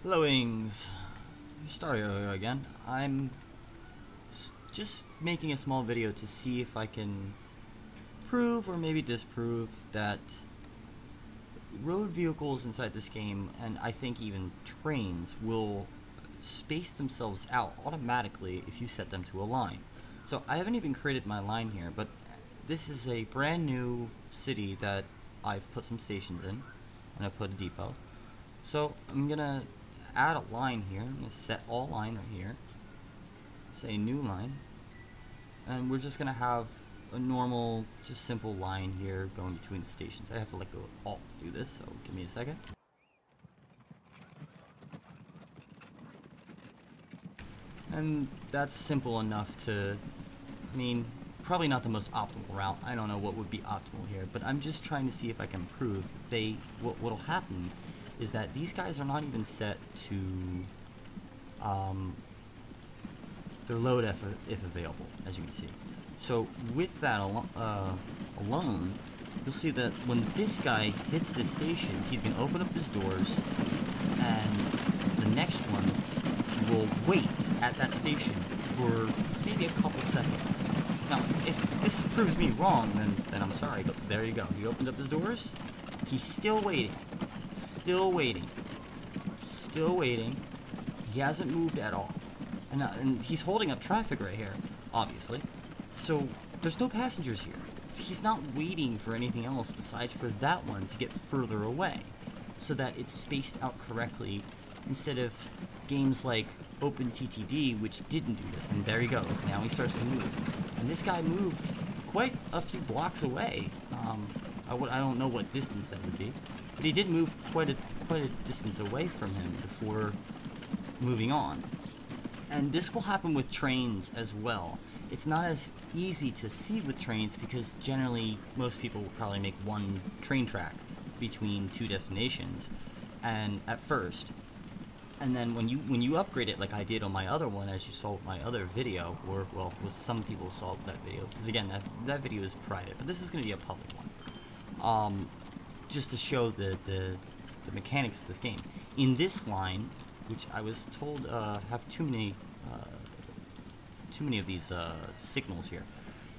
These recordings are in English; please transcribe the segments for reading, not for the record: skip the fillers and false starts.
Hello, Ings. Stario again. I'm just making a small video to see if I can prove or maybe disprove that road vehicles inside this game, and I think even trains, will space themselves out automatically if you set them to a line. So I haven't even created my line here, but this is a brand new city that I've put some stations in, and I put a depot. So I'm gonna add a line here. I'm gonna set all line right here. Say new line, and we're just gonna have a normal, just simple line here going between the stations. I have to let go of Alt to do this, so give me a second. And that's simple enough to, I mean, probably not the most optimal route. I don't know what would be optimal here, but I'm just trying to see if I can prove that what'll happen is that these guys are not even set to their load if available, as you can see. So with that alone, you'll see that when this guy hits this station, he's going to open up his doors, and the next one will wait at that station for maybe a couple seconds. Now, if this proves me wrong, then I'm sorry, but there you go. He opened up his doors. He's still waiting. Still waiting. Still waiting. He hasn't moved at all. And he's holding up traffic right here, obviously. So there's no passengers here. He's not waiting for anything else besides for that one to get further away, so that it's spaced out correctly, instead of games like OpenTTD, which didn't do this. And there he goes. Now he starts to move. And this guy moved quite a few blocks away. I don't know what distance that would be, but he did move quite a distance away from him before moving on. And this will happen with trains as well. It's not as easy to see with trains because generally most people will probably make one train track between two destinations, and at first, and then when you upgrade it like I did on my other one, as you saw with my other video, or well, some people saw that video, because again that video is private, but this is going to be a public one, just to show the mechanics of this game. In this line, which I was told have too many of these signals here.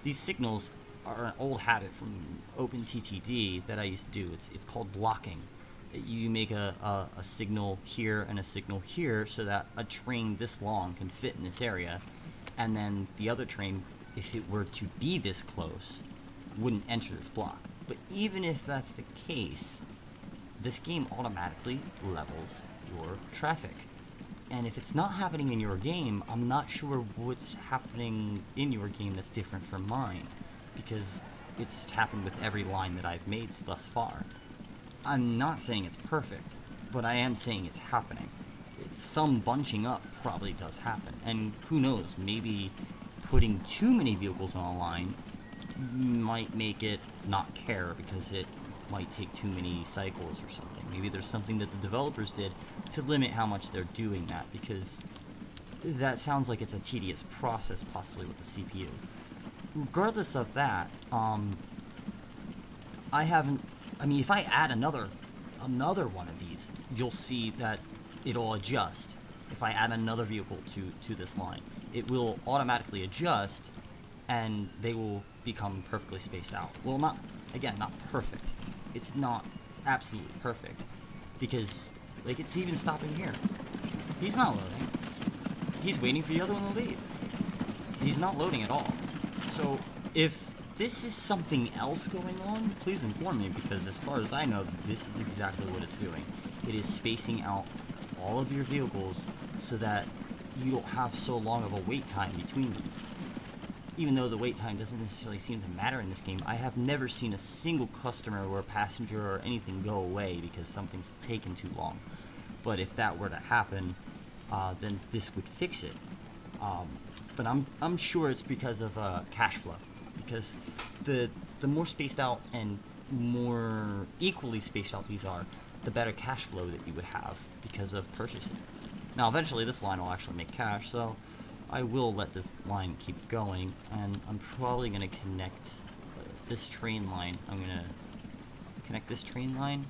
These signals are an old habit from OpenTTD that I used to do. It's called blocking. You make a signal here and a signal here so that a train this long can fit in this area, and then the other train, if it were to be this close, wouldn't enter this block. But even if that's the case, this game automatically levels your traffic. And if it's not happening in your game, I'm not sure what's happening in your game that's different from mine, because it's happened with every line that I've made thus far. I'm not saying it's perfect, but I am saying it's happening. Some bunching up probably does happen, and who knows, maybe putting too many vehicles on a line might make it not care because it might take too many cycles or something. Maybe there's something that the developers did to limit how much they're doing that, because that sounds like it's a tedious process, possibly with the CPU. Regardless of that, I mean, if I add another one of these, you'll see that it'll adjust. If I add another vehicle to this line, it will automatically adjust, and they will become perfectly spaced out. Well, not perfect. It's not absolutely perfect, because, like, it's even stopping here. He's not loading. He's waiting for the other one to leave. He's not loading at all. So, if this is something else going on, please inform me, because as far as I know, this is exactly what it's doing. It is spacing out all of your vehicles so that you don't have so long of a wait time between these. Even though the wait time doesn't necessarily seem to matter in this game, I have never seen a single customer or passenger or anything go away because something's taken too long. But if that were to happen, then this would fix it. But I'm sure it's because of cash flow, because the more spaced out and more equally spaced out these are, the better cash flow that you would have because of purchasing. Now, eventually, this line will actually make cash, so I will let this line keep going, and I'm probably going to connect this train line. I'm going to connect this train line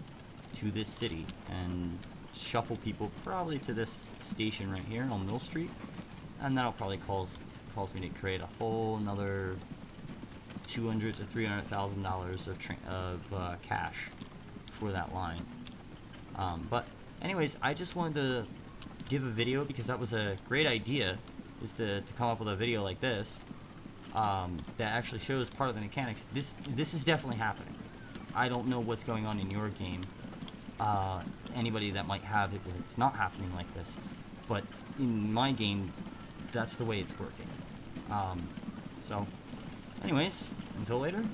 to this city, and shuffle people probably to this station right here on Mill Street, and that'll probably cause me to create a whole another $200,000 to $300,000 of cash for that line. But anyways, I just wanted to give a video because that was a great idea, is to come up with a video like this that actually shows part of the mechanics. This is definitely happening. I don't know what's going on in your game. Anybody that might have it where it's not happening like this, but in my game, that's the way it's working. So anyways, until later.